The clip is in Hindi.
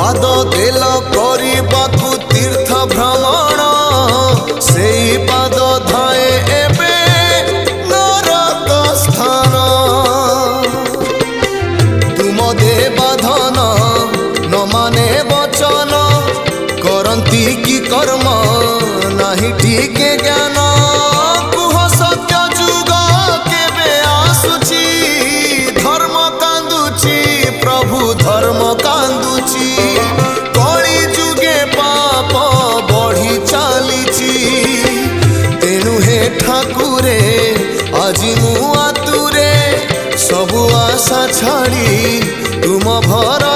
पाद देल करबाकु तीर्थ भ्रमण सेई पाद धाए एबे नरक स्थान। तुम देवाधन न माने वचन करंती की कर्म नाही ठीक ज्ञान। कुह सत्य जुग केबे आसुची धर्म कांदुची प्रभु धर्म कांदुची। कली जुगे पाप बढ़ी चलीची तेणु हे ठाकुरे आजी मु आतुरे सबु आशा छाड़ी तुम भर